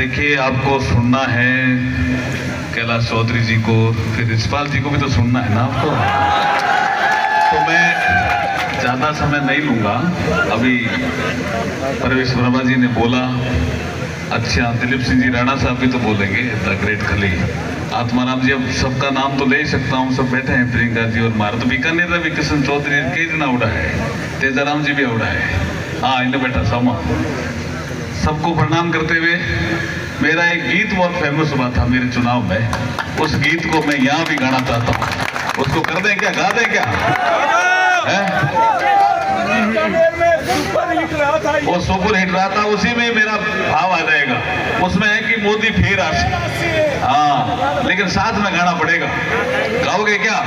देखिए, आपको सुनना है कैलाश चौधरी जी को, फिर रिचपाल जी को भी तो सुनना है ना आपको। तो मैं ज़्यादा समय नहीं लूँगा। अभी परवेश वर्मा जी ने बोला, अच्छा दिलीप सिंह जी राणा साहब भी तो बोलेंगे, द ग्रेट खली। आत्माराम जी, अब सबका नाम तो ले ही सकता हूँ, सब बैठे हैं, प्रियंका जी और मारत बीकानेर रवि किशन चौधरी कई जना उड़ा है, तेजाराम जी भी उड़ा है। हाँ, इन्हें बैठा सामा। सबको प्रणाम करते हुए, मेरा एक गीत बहुत फेमस हुआ था मेरे चुनाव में, उस गीत को मैं यहाँ भी गाना चाहता हूँ। उसको कर दें क्या, गा दें क्या? वो सुपर हिट रहा था, उसी में मेरा भाव आ जाएगा। उसमें है कि मोदी फिर आसी। हाँ, लेकिन साथ में गाना पड़ेगा। गाओगे क्या?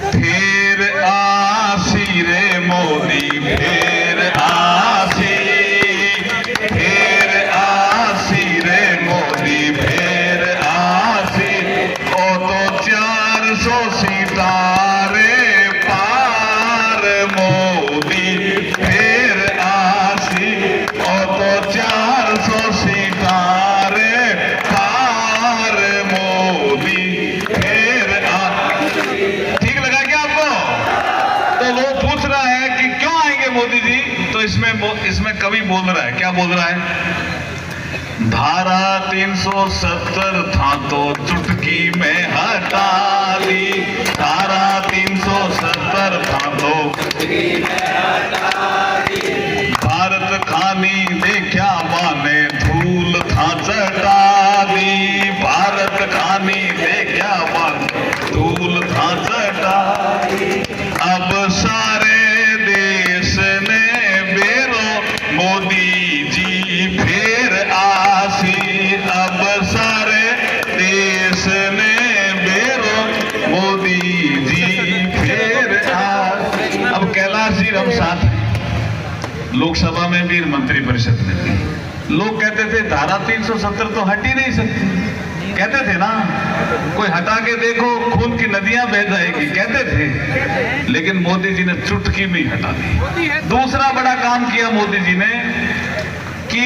फिर आसी रे मोदी, फिर आसी, फिर आसी रे मोदी, फिर आसी। ओ तो 400 सितारे पार मोदी फिर आसी। ओ तो 400 सितारे पार मोदी फिर आसी। ठीक लगा क्या आपको? तो वो पूछ रहा है कि क्यों आएंगे मोदी जी, तो इसमें कवि बोल रहा है, क्या बोल रहा है? धारा 370 था तो चुटकी में हटा ली, धारा 370 था तो चुटकी में हटा ली। भारत खानी देखा माने धूल था चटा दी, भारत खानी देखा माने धूल था चटा दी। अब सारे देश ने बेरो मोदी जी फिर आसी, अब सारे देश ने बेरो मोदी जी फिर आसी। अब कैलाश जी हम साथ हैं, लोकसभा में भी, मंत्री परिषद में भी। लोग कहते थे धारा 370 तो हट ही नहीं सकती, कहते थे ना, कोई हटा के देखो खून की नदियां बह जाएगी, कहते थे। लेकिन मोदी जी ने चुटकी में हटा दी। दूसरा बड़ा काम किया मोदी जी ने कि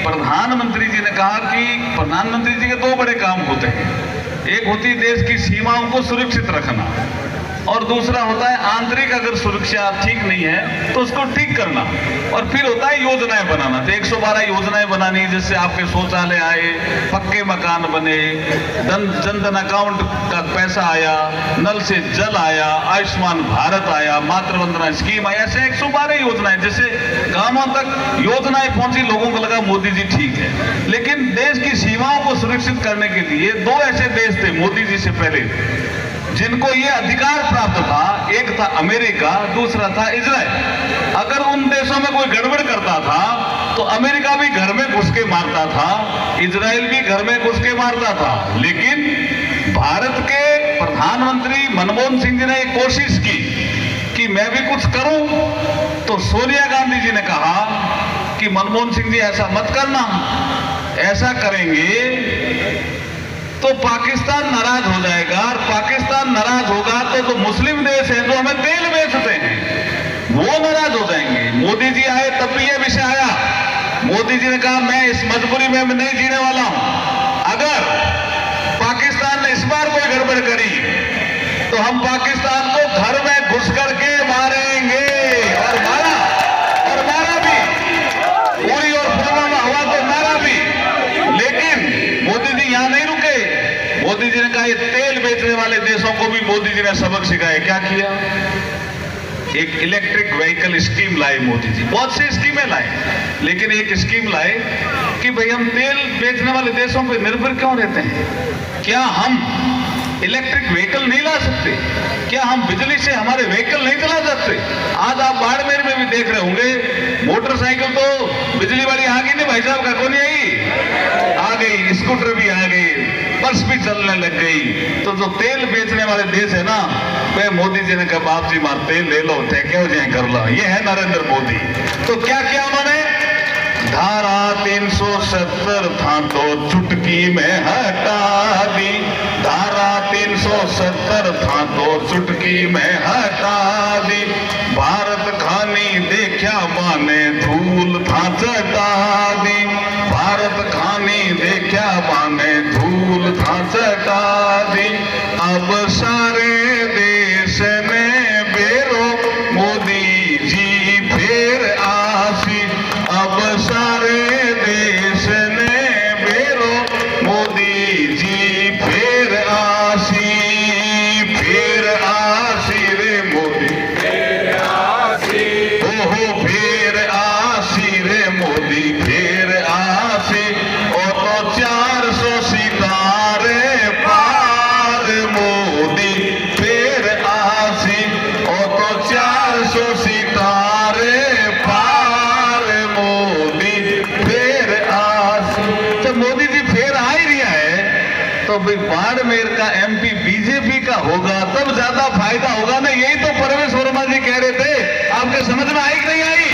प्रधानमंत्री जी ने कहा कि प्रधानमंत्री जी के दो बड़े काम होते हैं, एक होती देश की सीमाओं को सुरक्षित रखना, और दूसरा होता है आंतरिक अगर सुरक्षा ठीक नहीं है तो उसको ठीक करना, और फिर होता है योजनाएं बनाना। तो 112 योजनाएं बनानी, जिससे आपके शौचालय आए, पक्के मकान बने, जन धन अकाउंट का पैसा आया, नल से जल आया, आयुष्मान भारत आया, मातृ वंदना स्कीम आई, ऐसे 112 योजनाएं, जिससे गांवों तक योजनाएं पहुंची, लोगों को लगा मोदी जी ठीक है। लेकिन देश की सीमाओं को सुरक्षित करने के लिए दो ऐसे देश थे मोदी जी से पहले जिनको ये अधिकार प्राप्त था, एक था अमेरिका, दूसरा था इजराइल। अगर उन देशों में कोई गड़बड़ करता था तो अमेरिका भी घर में घुस के मारता था, इजराइल भी घर में घुस के मारता था। लेकिन भारत के प्रधानमंत्री मनमोहन सिंह जी ने एक कोशिश की कि मैं भी कुछ करूं, तो सोनिया गांधी जी ने कहा कि मनमोहन सिंह जी ऐसा मत करना, ऐसा करेंगे तो पाकिस्तान नाराज हो जाएगा, और पाकिस्तान नाराज होगा तो जो मुस्लिम देश हैं जो हमें तेल बेचते हैं वो नाराज हो जाएंगे। मोदी जी आए तब भी ये विषय आया। मोदी जी ने कहा मैं इस मजबूरी में मैं नहीं जीने वाला हूं, अगर पाकिस्तान ने इस बार कोई गड़बड़ करी तो हम पाकिस्तान को घर में घुस करके मारेंगे, और मारा भी, उड़ी और पुलवामा हुआ तो मारा भी। लेकिन मोदी जी यहां नहीं रुके। मोदी जी ने कहा ये तेल बेचने वाले देशों को भी मोदी जी ने सबक सिखाया। क्या किया? एक इलेक्ट्रिक व्हीकल स्कीम लाए मोदी जी, बहुत सी स्कीमें लाए, लेकिन एक स्कीम लाए कि भाई हम तेल बेचने वाले देशों पर निर्भर क्यों रहते हैं? क्या हम इलेक्ट्रिक व्हीकल नहीं ला सकते? क्या हम बिजली से हमारे व्हीकल नहीं चला सकते? आज आप बाड़मेर में भी देख रहे होंगे, मोटरसाइकिल तो बिजली वाली आ गई नहीं भाई साहब, का कौन आई? आ गई, स्कूटर भी आ गई, बस भी चलने लग गई। तो जो तेल बेचने वाले देश है ना, वे मोदी जी ने कहा बाप जी मार तेल ले लो, ठेके जाए कर लो। ये है नरेंद्र मोदी। तो क्या किया उन्होंने? धारा 370 था तो चुटकी में हटा दी, धारा 370 था तो चुटकी में हटा दी। भारत खानी देखा माने धूल था चटा दी, भारत तो भाई बाड़मेर का एमपी बीजेपी का होगा तब ज्यादा फायदा होगा ना, यही तो परवेश वर्मा जी कह रहे थे। आपके समझ में आई कि नहीं आई?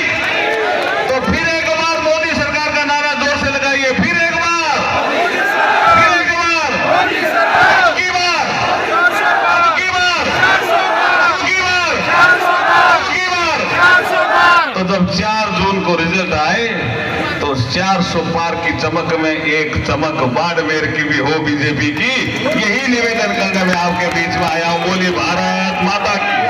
तो फिर एक बार मोदी सरकार का नारा जोर से लगाइए, फिर एक बार, फिर एक बार, अब की बार, अब की बार, अब की बार, अब की बार। तो जब 4 जून को रिजल्ट आए तो 400 पार की चमक में एक चमक बाड़मेर की भी हो बीजेपी की, यही निवेदन करके मैं आपके बीच में आया हूं। बोलिए भारत माता की।